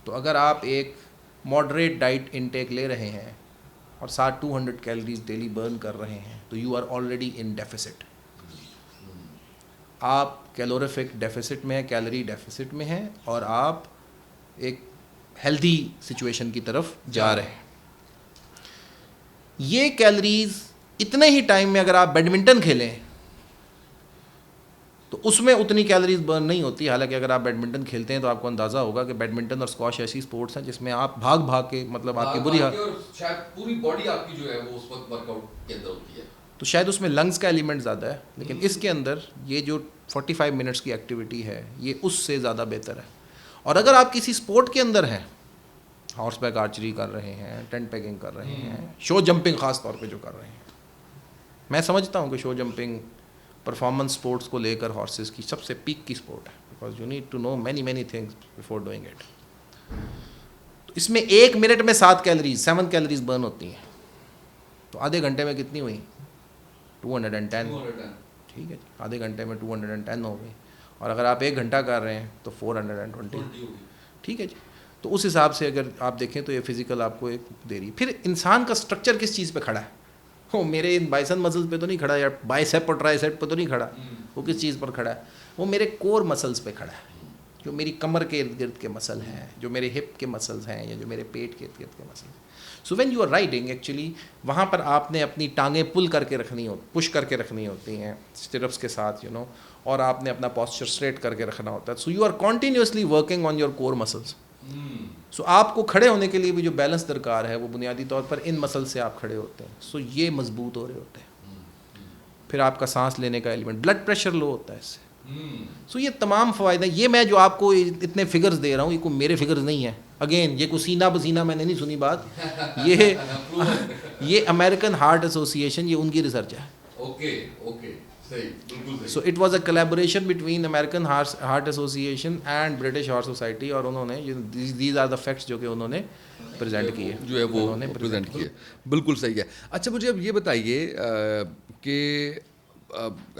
تو اگر آپ ایک ماڈریٹ ڈائٹ انٹیک لے رہے ہیں اور ساتھ 200 کیلوریز ڈیلی برن کر رہے ہیں تو you are already in deficit. آپ کیلوریفک ڈیفیسٹ میں ہیں, کیلری ڈیفیسٹ میں ہیں, اور آپ ایک ہیلدی سچویشن کی طرف جا رہے ہیں. یہ کیلریز اتنے ہی ٹائم میں اگر آپ بیڈمنٹن کھیلیں تو اس میں اتنی کیلریز برن نہیں ہوتی. حالانکہ اگر آپ بیڈمنٹن کھیلتے ہیں تو آپ کو اندازہ ہوگا کہ بیڈمنٹن اور اسکواش ایسی سپورٹس ہیں جس میں آپ بھاگ کے مطلب آپ کی بری شاید پوری باڈی آپ کی جو ہے وہ اس وقت ورک آؤٹ کے اندر ہوتی ہے, تو شاید اس میں لنگس کا ایلیمنٹ زیادہ ہے, لیکن اس کے اندر یہ جو 45 منٹس کی ایکٹیویٹی ہے یہ اس سے زیادہ بہتر ہے. اور اگر آپ کسی سپورٹ کے اندر ہیں, ہارس بیک آرچری کر رہے ہیں, ٹینٹ پیکنگ کر رہے ہیں, شو جمپنگ خاص طور پہ جو کر رہے ہیں, میں سمجھتا ہوں کہ شو جمپنگ پرفارمنس سپورٹس کو لے کر ہارسز کی سب سے پیک کی سپورٹ ہے, because you need to know many things before doing it. تو اس میں 1 منٹ میں 7 کیلریز برن ہوتی ہیں. تو آدھے گھنٹے میں کتنی ہوئی؟ 210. ٹھیک ہے جی, آدھے گھنٹے میں 210 ہو گئی. اور اگر آپ 1 گھنٹہ کر رہے ہیں تو 420. ٹھیک ہے جی. تو اس حساب سے اگر آپ دیکھیں تو یہ فزیکل آپ کو ایک دے رہی. پھر انسان کا سٹرکچر کس چیز پہ کھڑا ہے؟ وہ میرے ان بائسن مسلز پہ تو نہیں کھڑا, یا بائسیپ اور ٹرائسیپ پہ تو نہیں کھڑا. وہ کس چیز پر کھڑا ہے؟ وہ میرے کور مسلز پہ کھڑا ہے, جو میری کمر کے ارد گرد کے مسل ہیں, جو میرے ہپ کے مسلز ہیں, یا جو میرے پیٹ کے ارد گرد کے مسل ہیں. So when you are riding actually وہاں پر آپ نے اپنی ٹانگیں پل کر کے رکھنی پش کر کے رکھنی ہوتی ہیں اسٹرپس کے ساتھ, اور آپ نے اپنا پاسچر اسٹریٹ کر کے رکھنا ہوتا ہے. So you are continuously working on your core muscles. So آپ کو کھڑے ہونے کے لیے بھی جو بیلنس درکار ہے وہ بنیادی طور پر ان مسل سے آپ کھڑے ہوتے ہیں. سو یہ مضبوط ہو رہے ہوتے ہیں. پھر آپ کا سانس لینے کا ایلیمنٹ, بلڈ پریشر لو ہوتا ہے اس سے. سو یہ تمام فوائد ہیں. یہ میں جو آپ کو اتنے فگرز دے رہا ہوں یہ کوئی میرے فگرز نہیں ہیں. اگین یہ کوئی سینہ بسینہ میں نے نہیں سنی بات, یہ امریکن ہارٹ ایسوسی ایشن, یہ ان کی ریسرچ ہے. Okay So it was a collaboration between American Heart Association and British Heart Society, اور انہوں نے these are the facts جو کہ انہوں نے پریزنٹ کیے, جو ہے وہ پریزنٹ کیے. بالکل صحیح ہے. اچھا مجھے اب یہ بتائیے کہ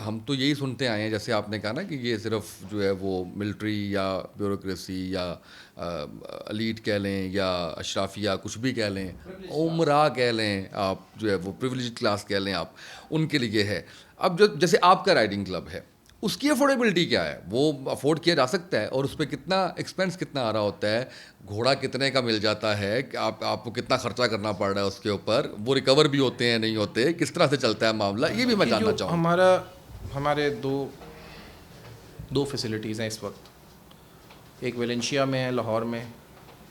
ہم تو یہی سنتے آئے ہیں, جیسے آپ نے کہا نا کہ یہ صرف جو ہے وہ ملٹری یا بیوروکریسی یا ایلیٹ کہہ لیں یا اشرافیہ کچھ بھی کہہ لیں, عمرہ کہہ لیں آپ, جو ہے وہ پریویلیج کلاس کہہ لیں آپ, ان کے لیے ہے. اب جو جیسے آپ کا رائڈنگ کلب ہے اس کی افورڈیبلٹی کیا ہے؟ وہ افورڈ کیا جا سکتا ہے؟ اور اس پہ کتنا ایکسپینس کتنا آ رہا ہوتا ہے؟ گھوڑا کتنے کا مل جاتا ہے؟ کہ آپ کو کتنا خرچہ کرنا پڑ رہا ہے اس کے اوپر؟ وہ ریکور بھی ہوتے ہیں نہیں ہوتے؟ کس طرح سے چلتا ہے معاملہ, یہ بھی میں جاننا چاہوں. ہمارے دو فیسلٹیز ہیں اس وقت. ایک ویلنشیا میں ہے لاہور میں,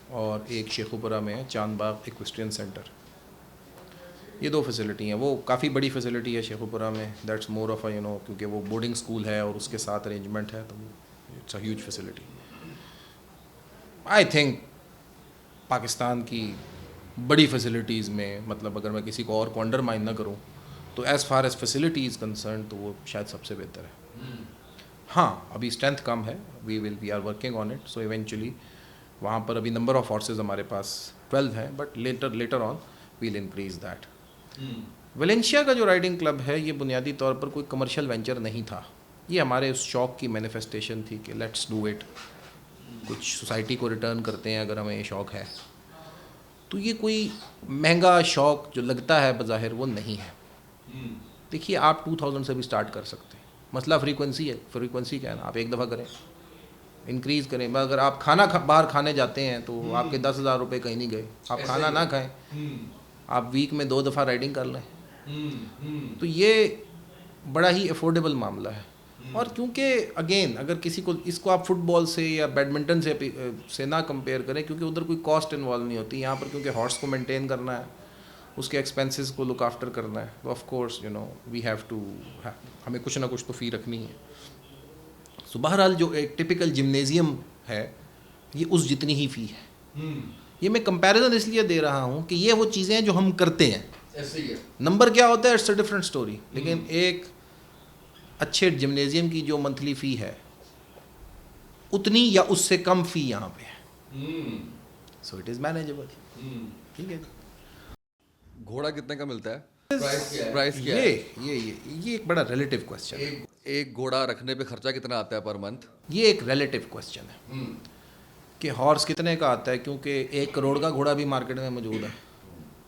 اور ایک شیخوپورہ میں ہے چاند باغ ایکویسٹرین سینٹر. یہ 2 فیسلٹی ہیں. وہ کافی بڑی فیسلٹی ہے شیخوپورہ میں, دیٹس مور آف کیونکہ وہ بورڈنگ اسکول ہے اور اس کے ساتھ ارینجمنٹ ہے, تو it's a huge facility. I think Pakistan کی بڑی فیسلٹیز میں, مطلب اگر میں کسی کو اور کو انڈرمائن نہ کروں تو as far as facility is concern تو وہ شاید سب سے بہتر ہے. ہاں ابھی اسٹرینتھ کم ہے, we are working on it. So eventually وہاں پر ابھی نمبر آف ہارسز ہمارے پاس 12 ہیں, but later on we'll increase that. Valencia کا جو رائڈنگ کلب ہے یہ بنیادی طور پر کوئی کمرشل وینچر نہیں تھا، یہ ہمارے اس شوق کی مینیفیسٹیشن تھی کہ لیٹس ڈو اٹ، کچھ سوسائٹی کو ریٹرن کرتے ہیں اگر ہمیں یہ شوق ہے تو۔ یہ کوئی مہنگا شوق جو لگتا ہے بظاہر وہ نہیں ہے۔ دیکھیے آپ 2000 سے بھی سٹارٹ کر سکتے ہیں، مسئلہ فریکوینسی ہے، فریکوینسی کیا ہے نا، آپ ایک دفعہ کریں، انکریز کریں۔ اگر آپ کھانا باہر کھانے جاتے ہیں تو آپ کے 10,000 روپے کہیں نہیں گئے، آپ کھانا نہ کھائیں، آپ ویک میں 2 دفعہ رائڈنگ کر لیں، تو یہ بڑا ہی افورڈیبل معاملہ ہے۔ اور کیونکہ اگین اگر کسی کو اس کو آپ فٹ بال سے یا بیڈمنٹن سے نہ کمپیئر کریں، کیونکہ ادھر کوئی کاسٹ انوالو نہیں ہوتی، یہاں پر کیونکہ ہارس کو مینٹین کرنا ہے، اس کے ایکسپینسز کو لک آفٹر کرنا ہے، تو of course we have to, ہمیں کچھ نہ کچھ تو فی رکھنی ہے۔ سو بہرحال جو ایک ٹپیکل جمنیزیم ہے یہ اس جتنی ہی فی ہے۔ یہ میں کمپیریزن اس لیے دے رہا ہوں کہ یہ وہ چیزیں ہیں جو ہم کرتے ہیں، نمبر کیا ہوتا ہے اٹس اے ڈفرنٹ اسٹوری، لیکن ایک اچھے جمنیزیم کی جو منتھلی فی ہے اتنی یا اس سے کم فی یہاں پہ ہے، سو اٹ از مینیجبل۔ ٹھیک ہے، گھوڑا کتنے کا ملتا ہے؟ پرائس کیا ہے؟ یہ ایک بڑا ریلیٹیو کوسچن ہے۔ ایک گھوڑا رکھنے پہ خرچہ کتنا آتا ہے پر منتھ؟ یہ ایک ریلیٹیو کوسچن ہے کہ ہارس کتنے کا آتا ہے، کیونکہ 1 کروڑ کا گھوڑا بھی مارکیٹ میں موجود ہے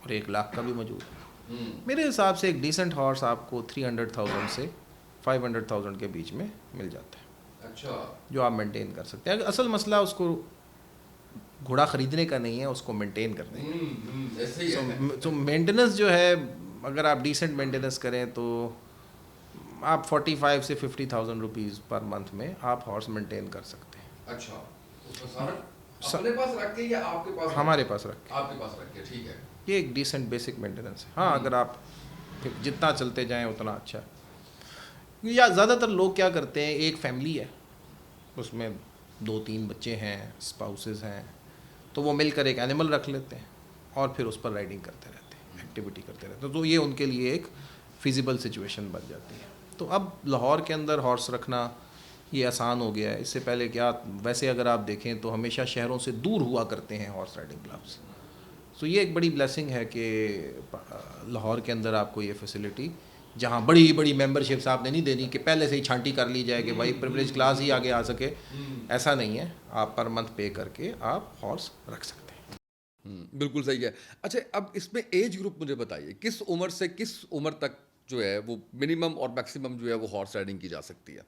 اور 1 لاکھ کا بھی موجود ہے۔ میرے حساب سے ایک ڈیسنٹ ہارس آپ کو 300,000 سے 500,000 کے بیچ میں مل جاتا ہے، اچھا، جو آپ مینٹین کر سکتے ہیں۔ اصل مسئلہ اس کو گھوڑا خریدنے کا نہیں ہے، اس کو مینٹین کرنے کا۔ تو مینٹیننس جو ہے اگر آپ ڈیسنٹ مینٹیننس کریں تو آپ 45 سے 50,000 روپیز پر منتھ میں آپ ہارس مینٹین کر سکتے ہیں۔ اچھا، اس میں سارا اپنے پاس رکھ کے یا آپ کے پاس؟ ہمارے پاس رکھ کے، آپ کے پاس رکھ کے، ٹھیک ہے۔ یہ ایک ڈیسنٹ بیسک مینٹیننس ہے۔ ہاں اگر آپ پھر جتنا چلتے جائیں اتنا اچھا ہے۔ یا زیادہ تر لوگ کیا کرتے ہیں، ایک فیملی ہے اس میں 2-3 بچے ہیں، اسپاؤسز ہیں، تو وہ مل کر ایک اینیمل رکھ لیتے ہیں اور پھر اس پر رائڈنگ کرتے رہتے ہیں، ایکٹیویٹی کرتے رہتے ہیں، تو یہ ان کے لیے ایک فیزیبل سچویشن بن جاتی ہے۔ تو اب لاہور کے اندر ہارس رکھنا یہ آسان ہو گیا ہے۔ اس سے پہلے کیا، ویسے اگر آپ دیکھیں تو ہمیشہ شہروں سے دور ہوا کرتے ہیں ہارس رائڈنگ کلبس، سو یہ ایک بڑی بلیسنگ ہے کہ لاہور کے اندر آپ کو یہ فیسلٹی، جہاں بڑی بڑی ممبرشپس آپ نے نہیں دینی کہ پہلے سے ہی چھانٹی کر لی جائے کہ بھائی پریویلیج کلاس ہی آگے آ سکے، ایسا نہیں ہے، آپ پر منتھ پے کر کے آپ ہارس رکھ سکتے ہیں۔ بالکل صحیح ہے۔ اچھا، اب اس میں ایج گروپ مجھے بتائیے، کس عمر سے کس عمر تک جو ہے وہ منیمم اور میکسیمم جو ہے وہ ہارس رائڈنگ کی جا سکتی ہے؟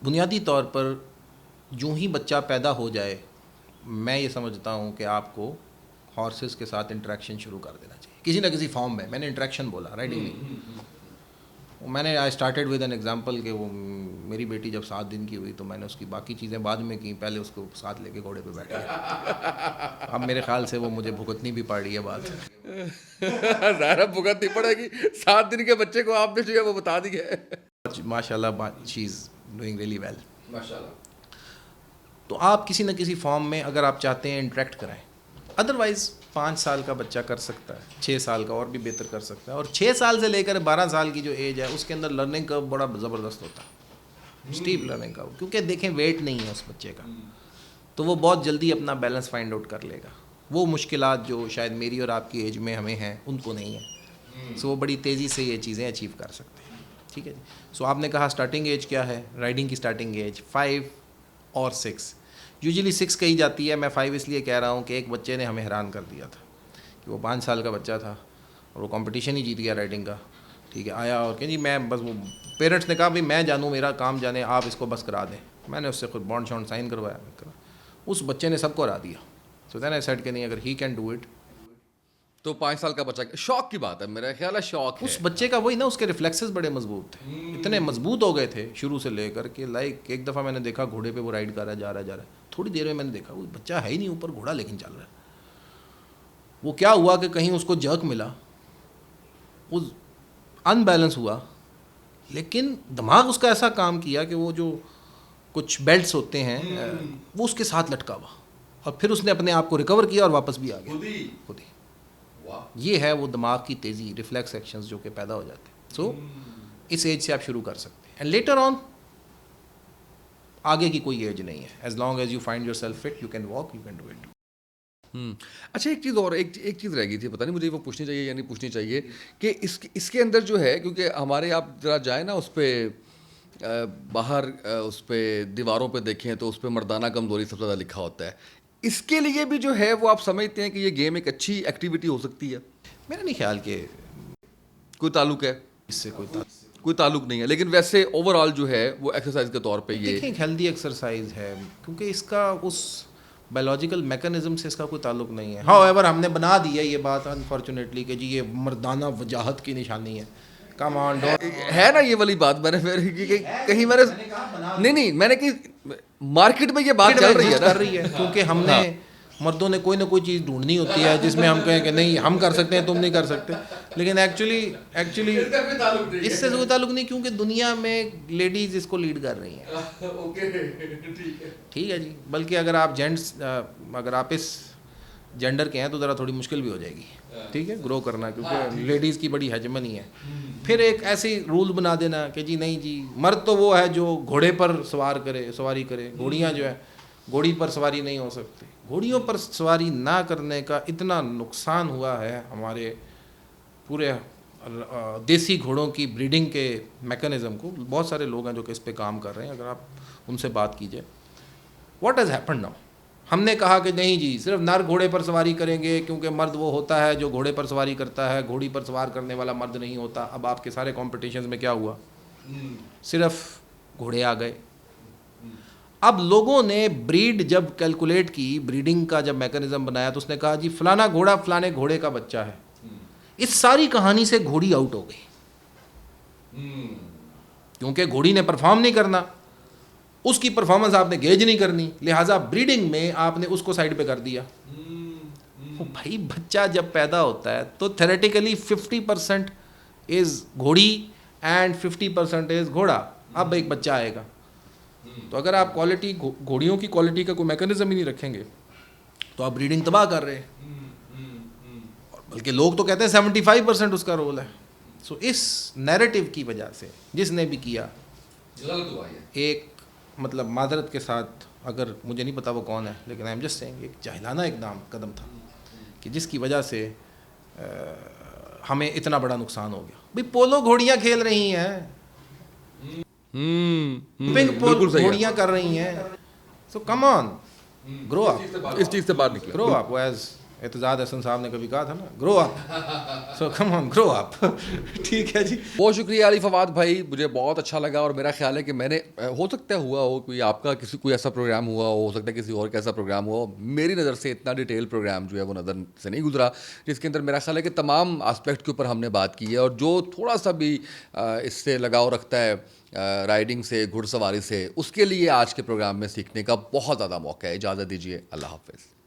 بنیادی طور پر یوں ہی بچہ پیدا ہو جائے، میں یہ سمجھتا ہوں کہ آپ کو ہارسز کے ساتھ انٹریکشن شروع کر دینا چاہیے کسی نہ کسی فارم میں۔ میں نے انٹریکشن بولا، رائڈنگ نہیں۔ میں نے I started with an example کہ وہ میری بیٹی جب 7 دن کی ہوئی تو میں نے اس کی باقی چیزیں بعد میں کی، پہلے اس کو ساتھ لے کے گھوڑے پہ بیٹھ گیا۔ اب میرے خیال سے وہ مجھے بھگتنی بھی پڑ رہی ہے بات۔ ظاہر بھگتنی پڑے گی، 7 دن کے بچے کو آپ نے جو ہے وہ بتا دی ہے۔ ماشاء اللہ شی از ڈوئنگ ریئلی ویل، ماشاء اللہ۔ تو آپ کسی نہ کسی فارم میں اگر آپ چاہتے ہیں انٹریکٹ کرائیں، ادروائز 5 سال کا بچہ کر سکتا ہے، 6 سال کا اور بھی بہتر کر سکتا ہے، اور 6 سال سے لے کر 12 سال کی جو ایج ہے اس کے اندر لرننگ کرو بڑا زبردست ہوتا ہے، اسٹیپ لرننگ کرو، کیونکہ دیکھیں ویٹ نہیں ہے اس بچے کا، تو وہ بہت جلدی اپنا بیلنس فائنڈ آؤٹ کر لے گا۔ وہ مشکلات جو شاید میری اور آپ کی ایج میں ہمیں ہیں ان کو نہیں ہے، سو وہ بڑی تیزی سے یہ چیزیں اچیو کر سکتے ہیں۔ ٹھیک ہے جی، سو آپ نے کہا اسٹارٹنگ ایج کیا ہے، رائڈنگ کی اسٹارٹنگ ایج 5 اور 6، یوزلی 6 کہی جاتی ہے، میں 5 اس لیے کہہ رہا ہوں کہ ایک بچے نے ہمیں حیران کر دیا تھا کہ وہ 5 سال کا بچہ تھا اور وہ کمپٹیشن ہی جیت گیا رائڈنگ کا۔ ٹھیک ہے، آیا اور کہ جی میں بس، وہ پیرنٹس نے کہا بھی میں جانوں، میرا کام جانے، آپ اس کو بس کرا دیں۔ میں نے اس سے خود بانڈ شانڈ سائن کروایا، اس بچے نے سب کو ہرا دیا۔ سو دین آئی سیڈ کہ نہیں، اگر ہی کین ڈو اٹ، تو 5 سال کا بچہ، شوق کی بات ہے، میرا خیال ہے شوق ہے اس بچے کا وہی نا، اس کے ریفلیکسز بڑے مضبوط تھے، اتنے مضبوط ہو گئے تھے شروع سے لے کر کہ لائک ایک دفعہ میں نے دیکھا گھوڑے پہ وہ رائڈ کر رہا ہے، جا رہا ہے، تھوڑی دیر میں میں نے دیکھا وہ بچہ ہے ہی نہیں اوپر، گھوڑا لیکن چل رہا ہے۔ وہ کیا ہوا کہ کہیں اس کو جرک ملا، وہ ان بیلنس ہوا، لیکن دماغ اس کا ایسا کام کیا کہ وہ جو کچھ بیلٹس ہوتے ہیں وہ اس کے ساتھ لٹکا ہوا، اور پھر اس نے اپنے آپ کو ریکور کیا اور واپس بھی آ گیا خود ہی۔ یہ ہے وہ دماغ کی تیزی، ریفلیکس ایکشنز جو کہ پیدا ہو جاتے ہیں۔ سو اس ایج سے آپ شروع کر سکتے ہیں، اینڈ لیٹر آن آگے کی کوئی ایج نہیں ہے، as long as you find yourself fit, you can walk, you can do it. اچھا ایک چیز اور ایک چیز رہ گئی تھی، پتہ نہیں مجھے وہ پوچھنی چاہیے یا نہیں پوچھنی چاہیے کہ اس کے اندر جو ہے، کیونکہ ہمارے آپ ذرا جائیں نا اس پہ باہر اس پہ دیواروں پہ دیکھیں تو اس پہ مردانہ کمزوری سب سے زیادہ لکھا ہوتا ہے. اس کے لیے بھی جو ہے وہ آپ سمجھتے ہیں کہ یہ گیم ایک اچھی ایکٹیویٹی ہو سکتی ہے؟ میرا نہیں خیال کہ کوئی تعلق ہے؟ اس سے کوئی کوئی تعلق نہیں ہے، لیکن ویسے اوور آل جو ہے وہ ایکسرسائز کے طور پہ یہ دیکھیں ایک ہیلدی ایکسرسائز ہے، کیونکہ اس کا اس بایولوجیکل میکانزم سے اس کا کوئی تعلق نہیں ہے. ہاؤ ایور ہم نے بنا دی ہے یہ بات انفارچونیٹلی کہ جی یہ مردانہ وجاہت کی نشانی ہے. کم آن ہے نا یہ والی بات. میں نے کہیں میں نے نہیں میں نے کہ مارکیٹ میں یہ بات چل رہی ہے کیونکہ ہم نے مردوں نے کوئی نہ کوئی چیز ڈھونڈنی ہوتی ہے جس میں ہم کہیں کہ نہیں ہم کر سکتے ہیں تم نہیں کر سکتے، لیکن ایکچولی اس سے کوئی تعلق نہیں، کیونکہ دنیا میں لیڈیز اس کو لیڈ کر رہی ہیں. ٹھیک ہے جی. بلکہ اگر آپ جینٹس اگر آپ اس جینڈر کے ہیں تو ذرا تھوڑی مشکل بھی ہو جائے گی، ٹھیک ہے، گرو کرنا، کیونکہ لیڈیز کی بڑی ہیجمنی ہے. پھر ایک ایسی رول بنا دینا کہ جی نہیں جی مرد تو وہ ہے جو گھوڑے پر سواری کرے، گھوڑیاں جو ہے گھوڑی پر سواری نہیں ہو سکتی. گھوڑیوں پر سواری نہ کرنے کا اتنا نقصان ہوا ہے ہمارے پورے دیسی گھوڑوں کی بریڈنگ کے میکانزم کو. بہت سارے لوگ ہیں جو کہ اس پہ کام کر رہے ہیں، اگر آپ ان سے بات کیجئے. What has happened now? ہم نے کہا کہ نہیں جی صرف نر گھوڑے پر سواری کریں گے کیونکہ مرد وہ ہوتا ہے جو گھوڑے پر سواری کرتا ہے، گھوڑی پر سوار کرنے والا مرد نہیں ہوتا. اب آپ کے سارے کمپٹیشنز میں کیا ہوا؟ صرف گھوڑے آ گئے. اب لوگوں نے بریڈ جب کیلکولیٹ کی، بریڈنگ کا جب میکانزم بنایا تو اس نے کہا جی فلانا گھوڑا فلانے گھوڑے کا بچہ ہے. اس ساری کہانی سے گھوڑی آؤٹ ہو گئی، کیونکہ گھوڑی نے پرفارم نہیں کرنا، اس کی پرفارمنس آپ نے گیج نہیں کرنی، لہٰذا بریڈنگ میں آپ نے اس کو سائڈ پہ کر دیا. بھائی بچہ جب پیدا ہوتا ہے تو تھیوریٹیکلی 50% از گھوڑی اینڈ 50% از گھوڑا. اب ایک بچہ آئے گا تو اگر آپ کوالٹی گھوڑیوں کی کوالٹی کا کوئی میکانزم ہی نہیں رکھیں گے تو آپ بریڈنگ تباہ کر رہے ہیں. بلکہ لوگ تو کہتے ہیں 75% اس کا رول ہے. سو اس نیریٹو کی وجہ سے جس نے بھی کیا ایک مطلب معذرت کے ساتھ، اگر مجھے نہیں پتا وہ کون ہے، لیکن آئی ایم جسٹ سیئنگ ایک جاہلانہ قدم تھا کہ جس کی وجہ سے ہمیں اتنا بڑا نقصان ہو گیا. بھئی پولو گھوڑیاں کھیل رہی ہیں، پنک پول گھوڑیاں کر رہی ہیں. سو کم آن، گرو اپ. اس چیز سے باہر نکلے. گرو اپ، ایز اعتزاد احسن صاحب نے کبھی کہا تھا نا، گرو اپ. سو کم آن، گرو اپ. ٹھیک ہے جی. بہت شکریہ علی فواد بھائی، مجھے بہت اچھا لگا. اور میرا خیال ہے کہ میں نے ہو سکتا ہے ہوا ہو کوئی آپ کا کوئی ایسا پروگرام ہو سکتا ہے کسی اور کا ایسا پروگرام ہو. میری نظر سے اتنا ڈیٹیل پروگرام جو ہے وہ نظر سے نہیں گزرا، جس کے اندر میرا خیال ہے کہ تمام آسپیکٹ کے اوپر ہم نے بات کی ہے. اور جو تھوڑا سا بھی اس سے لگاؤ رکھتا ہے رائڈنگ سے، گھڑ سواری سے، اس کے لیے آج کے پروگرام میں سیکھنے کا بہت زیادہ موقع ہے. اجازت دیجیے، اللہ حافظ.